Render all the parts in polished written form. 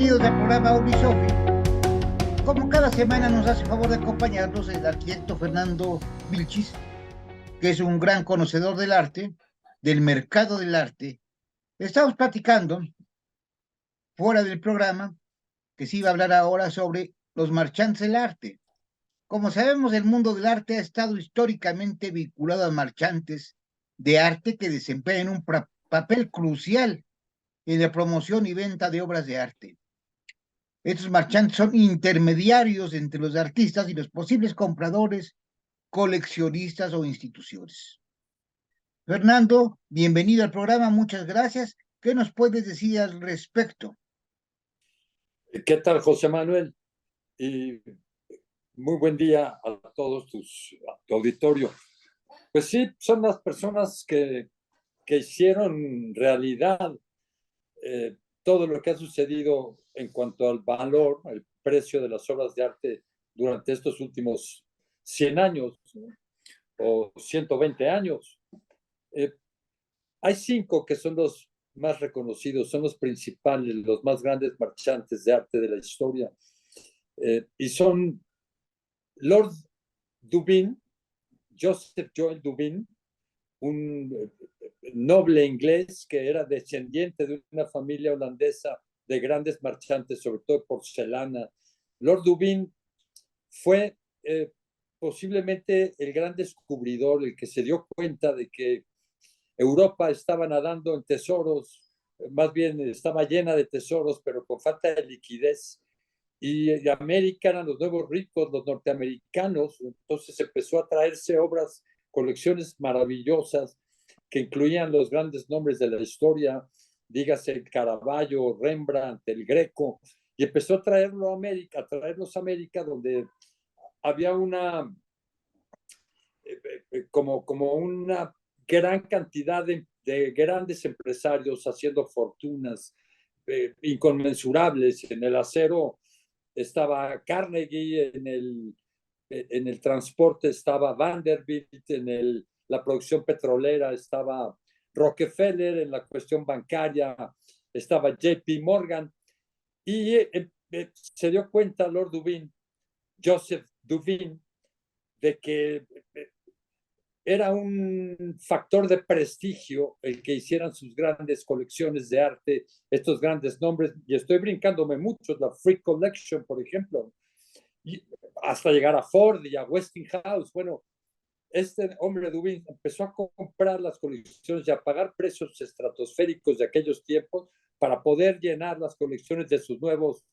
Bienvenidos al programa Audi Sofi. Como cada semana nos hace favor de acompañarnos el arquitecto Fernando Vilchis, que es un gran conocedor del arte, del mercado del arte. Estamos platicando fuera del programa que se iba a hablar ahora sobre los marchantes del arte. Como sabemos, el mundo del arte ha estado históricamente vinculado a marchantes de arte que desempeñan un papel crucial en la promoción y venta de obras de arte. Estos marchantes son intermediarios entre los artistas y los posibles compradores, coleccionistas o instituciones. Fernando, bienvenido al programa, muchas gracias. ¿Qué nos puedes decir al respecto? ¿Qué tal, José Manuel? Y muy buen día a todos tu auditorio. Pues sí, son las personas que hicieron realidad todo lo que ha sucedido en cuanto al valor, el precio de las obras de arte durante estos últimos 100 años, ¿no? O 120 años. Eh, Hay 5 que son los más reconocidos, son los principales, los más grandes marchantes de arte de la historia. Y son Lord Dubin, Joseph Joel Dubin, un noble inglés que era descendiente de una familia holandesa de grandes marchantes, sobre todo de porcelana. Lord Dubin fue posiblemente el gran descubridor, el que se dio cuenta de que Europa estaba nadando en tesoros, más bien estaba llena de tesoros, pero con falta de liquidez. Y América eran los nuevos ricos, los norteamericanos. Entonces empezó a traerse obras, colecciones maravillosas que incluían los grandes nombres de la historia, dígase Caravaggio, Rembrandt, el Greco, y empezó a traerlo a América, a traerlos a América, donde había una como una gran cantidad de grandes empresarios haciendo fortunas inconmensurables. En el acero estaba Carnegie, en el transporte estaba Vanderbilt, la producción petrolera estaba Rockefeller, en la cuestión bancaria estaba JP Morgan. Y se dio cuenta Lord Dubin, Joseph Dubin, de que era un factor de prestigio el que hicieran sus grandes colecciones de arte, estos grandes nombres, y estoy brincándome muchos, la Frick Collection, por ejemplo, y hasta llegar a Ford y a Westinghouse. Bueno, este hombre Dubin empezó a comprar las colecciones y a pagar precios estratosféricos de aquellos tiempos para poder llenar las colecciones de sus nuevos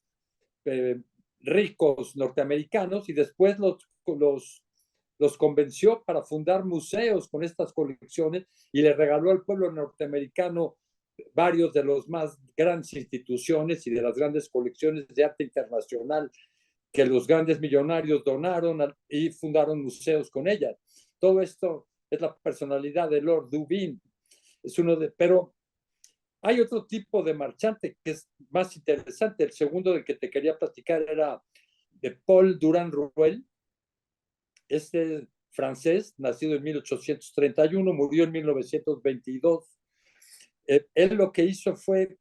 ricos norteamericanos, y después los convenció para fundar museos con estas colecciones y le regaló al pueblo norteamericano varios de los más grandes instituciones y de las grandes colecciones de arte internacional que los grandes millonarios donaron y fundaron museos con ellas. Todo esto es la personalidad de Lord Dubin. Es pero hay otro tipo de marchante que es más interesante. El segundo del que te quería platicar era de Paul Durand-Ruel. Este francés, nacido en 1831, murió en 1922. Él lo que hizo fue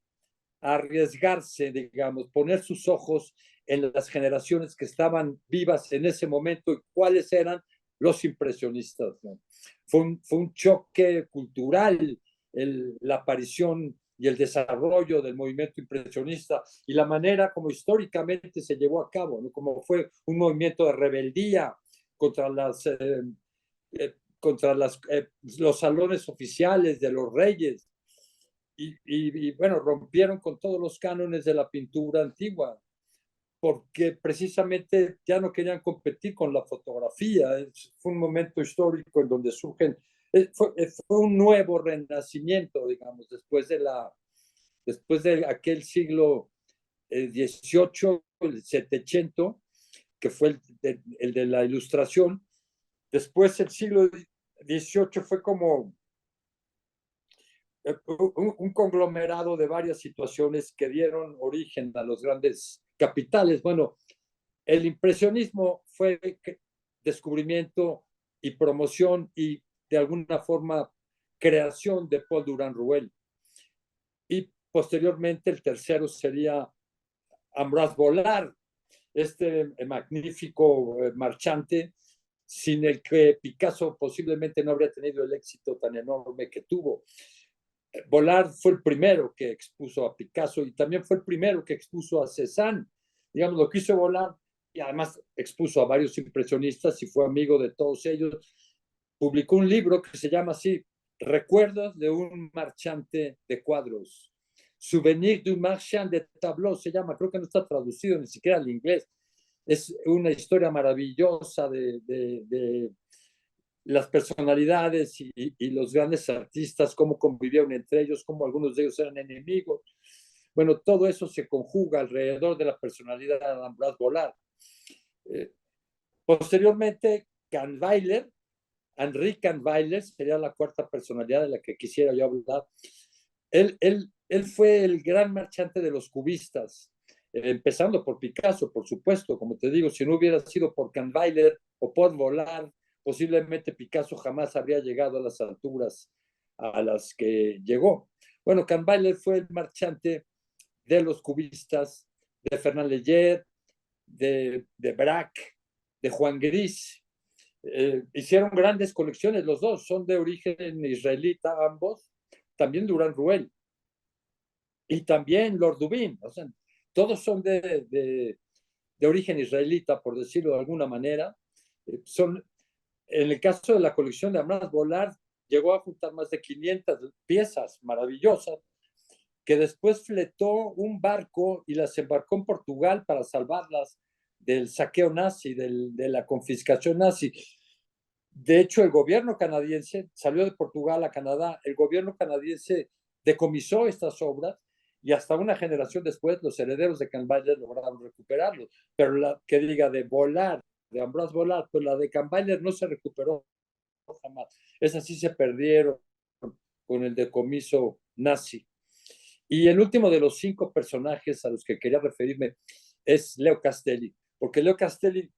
arriesgarse, digamos, poner sus ojos en las generaciones que estaban vivas en ese momento y cuáles eran los impresionistas, ¿no? Fue un choque cultural la aparición y el desarrollo del movimiento impresionista y la manera como históricamente se llevó a cabo, ¿no? Como fue un movimiento de rebeldía contra los salones oficiales de los reyes. Y bueno, rompieron con todos los cánones de la pintura antigua, porque precisamente ya no querían competir con la fotografía. Fue un momento histórico en donde fue un nuevo renacimiento, digamos, después de aquel siglo XVIII, el 700, que fue el de la Ilustración. Después el siglo XVIII fue como un conglomerado de varias situaciones que dieron origen a los grandes capitales. Bueno, el impresionismo fue descubrimiento y promoción y de alguna forma creación de Paul Durand-Ruel. Y posteriormente el tercero sería Ambroise Vollard, este magnífico marchante, sin el que Picasso posiblemente no habría tenido el éxito tan enorme que tuvo. Vollard fue el primero que expuso a Picasso y también fue el primero que expuso a Cézanne. Digamos, lo que hizo Vollard, y además expuso a varios impresionistas y fue amigo de todos ellos. Publicó un libro que se llama así, Recuerdos de un marchante de cuadros. Souvenir du marchand de tableaux se llama, creo que no está traducido ni siquiera al inglés. Es una historia maravillosa de las personalidades y los grandes artistas, cómo convivieron entre ellos, cómo algunos de ellos eran enemigos. Bueno, todo eso se conjuga alrededor de la personalidad de Ambroise Vollard. Posteriormente, Kahnweiler, Henri Kahnweiler, sería la cuarta personalidad de la que quisiera yo hablar. Él fue el gran marchante de los cubistas, empezando por Picasso, por supuesto. Como te digo, si no hubiera sido por Kahnweiler o por Vollard, posiblemente Picasso jamás habría llegado a las alturas a las que llegó. Bueno, Kahnweiler fue el marchante de los cubistas, de Fernand Léger, de Braque, de Juan Gris. Hicieron grandes colecciones, los dos son de origen israelita, ambos, también Durand Ruel y también Lord Dubin, o sea, todos son de origen israelita, por decirlo de alguna manera. Son, en el caso de la colección de Ambroise Vollard, llegó a juntar más de 500 piezas maravillosas, que después fletó un barco y las embarcó en Portugal para salvarlas del saqueo nazi, de la confiscación nazi. De hecho, el gobierno canadiense salió de Portugal a Canadá, el gobierno canadiense decomisó estas obras y hasta una generación después los herederos de Kahnweiler lograron recuperarlos. Pero la que diga de Vollard, de Ambroise Vollard, pues la de Kahnweiler no se recuperó jamás. Esas sí se perdieron con el decomiso nazi. Y el último de los 5 personajes a los que quería referirme es Leo Castelli, porque Leo Castelli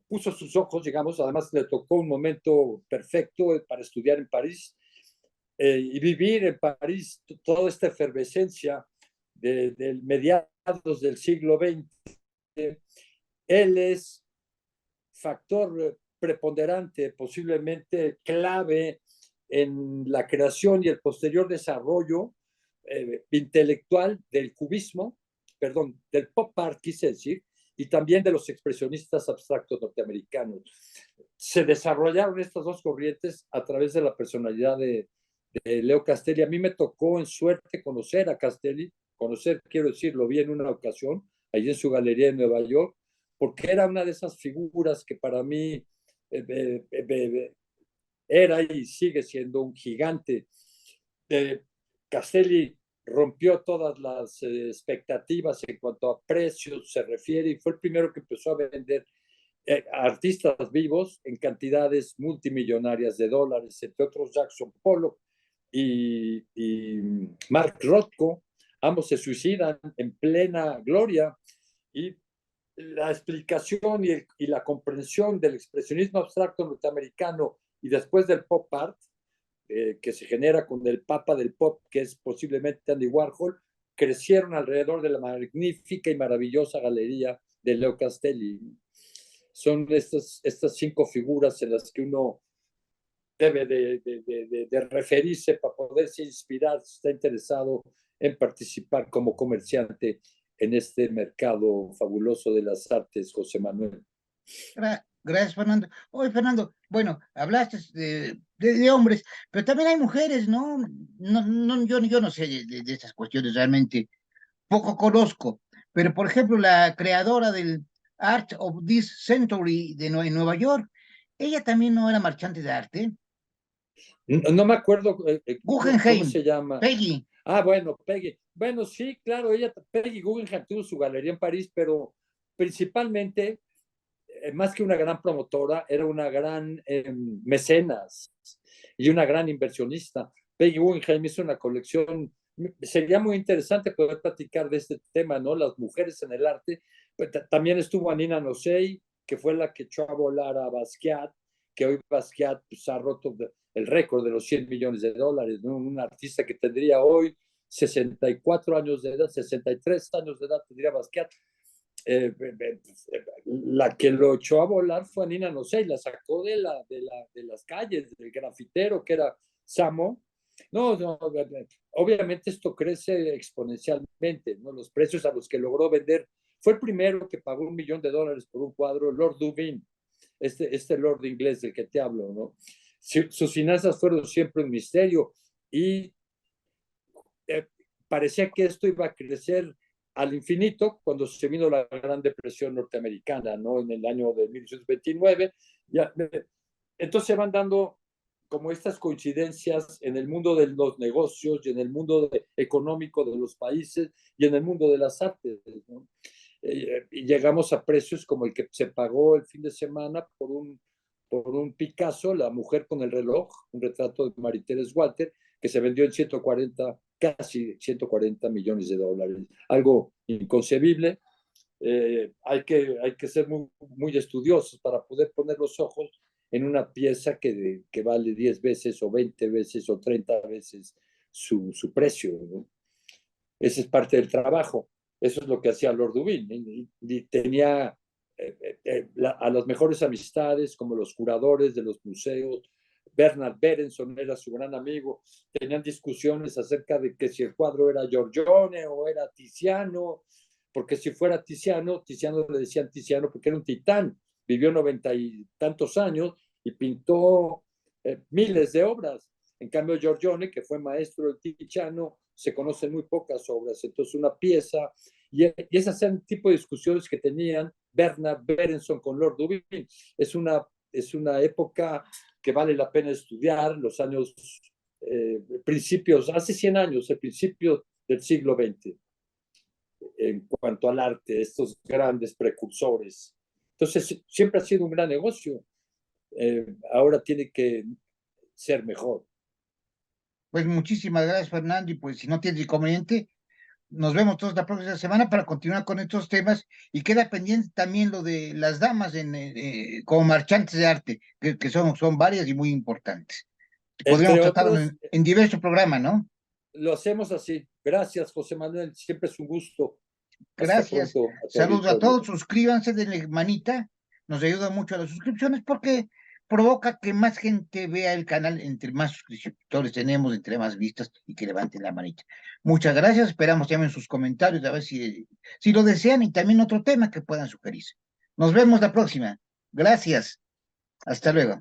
puso sus ojos, digamos, además le tocó un momento perfecto para estudiar en París y vivir en París toda esta efervescencia de mediados del siglo XX. Él es factor preponderante, posiblemente clave en la creación y el posterior desarrollo intelectual del cubismo, perdón, del pop art, quise decir, y también de los expresionistas abstractos norteamericanos. Se desarrollaron estas dos corrientes a través de la personalidad de Leo Castelli. A mí me tocó en suerte conocer a Castelli, quiero decir, lo vi en una ocasión, allí en su galería en Nueva York, porque era una de esas figuras que para mí era y sigue siendo un gigante. Castelli rompió todas las expectativas en cuanto a precios se refiere y fue el primero que empezó a vender artistas vivos en cantidades multimillonarias de dólares, entre otros Jackson Pollock y Mark Rothko. Ambos se suicidan en plena gloria y la explicación y la comprensión del expresionismo abstracto norteamericano y después del pop art, que se genera con el papa del pop, que es posiblemente Andy Warhol, crecieron alrededor de la magnífica y maravillosa galería de Leo Castelli. Son estas 5 figuras en las que uno debe de referirse para poderse inspirar si está interesado en participar como comerciante en este mercado fabuloso de las artes, José Manuel. Gracias, Fernando. Oye, Fernando, bueno, hablaste de hombres, pero también hay mujeres, ¿no? Yo no sé de estas cuestiones, realmente poco conozco, pero por ejemplo, la creadora del Art of this Century en Nueva York, ella también no era marchante de arte. No me acuerdo Guggenheim, cómo se llama. Peggy. Ah, bueno, Peggy. Bueno, sí, claro, Peggy Guggenheim tuvo su galería en París, pero principalmente, más que una gran promotora, era una gran mecenas y una gran inversionista. Peggy Guggenheim hizo una colección, sería muy interesante poder platicar de este tema, ¿no? Las mujeres en el arte. Pues, también estuvo Nina Nosei, que fue la que echó a volar a Basquiat, que hoy Basquiat pues, ha roto el récord de los $100 millones, ¿no? Un artista que tendría hoy 64 años de edad, 63 años de edad, tendría Basquiat. La que lo echó a volar fue Nina Nosey, la sacó de las calles, del grafitero que era Samo. No, no, obviamente esto crece exponencialmente, ¿no? Los precios a los que logró vender. Fue el primero que pagó $1 millón por un cuadro, Lord Dubin, este Lord inglés del que te hablo, ¿no? Sus finanzas fueron siempre un misterio y parecía que esto iba a crecer al infinito cuando se vino la Gran Depresión norteamericana, ¿no? En el año de 1829. Ya, entonces se van dando como estas coincidencias en el mundo de los negocios y en el mundo económico de los países y en el mundo de las artes, ¿no? Y llegamos a precios como el que se pagó el fin de semana por un Picasso, La mujer con el reloj, un retrato de Marie-Thérèse Walter, que se vendió en 140, casi 140 millones de dólares. Algo inconcebible. Hay que ser muy, muy estudiosos para poder poner los ojos en una pieza que vale 10 veces o 20 veces o 30 veces su precio, ¿no? Ese es parte del trabajo. Eso es lo que hacía Lord Dubin. Y tenía a las mejores amistades, como los curadores de los museos. Bernard Berenson era su gran amigo. Tenían discusiones acerca de que si el cuadro era Giorgione o era Tiziano, porque si fuera Tiziano le decían Tiziano porque era un titán. Vivió 90 y tantos años y pintó miles de obras. En cambio, Giorgione, que fue maestro de Tiziano, se conocen muy pocas obras. Entonces, una pieza, y esas eran el tipo de discusiones que tenían Bernard Berenson con Lord Dubin. Es una época que vale la pena estudiar, los años principios, hace 100 años, el principio del siglo XX, en cuanto al arte, estos grandes precursores. Entonces, siempre ha sido un gran negocio. Ahora tiene que ser mejor. Pues muchísimas gracias, Fernando, y pues si no tienes inconveniente, nos vemos todos la próxima semana para continuar con estos temas y queda pendiente también lo de las damas como marchantes de arte, que son varias y muy importantes. Podríamos Entre tratarlo otros, en diversos programas, ¿no? lo hacemos así. Gracias, José Manuel. Siempre es un gusto. Hasta Gracias. pronto a tu Saludos a auditorio. todos. Suscríbanse, denle manita. Nos ayuda mucho a las suscripciones porque provoca que más gente vea el canal. Entre más suscriptores tenemos, entre más vistas y que levanten la manita. Muchas gracias. Esperamos también sus comentarios a ver si lo desean y también otro tema que puedan sugerirse. Nos vemos la próxima. Gracias. Hasta luego.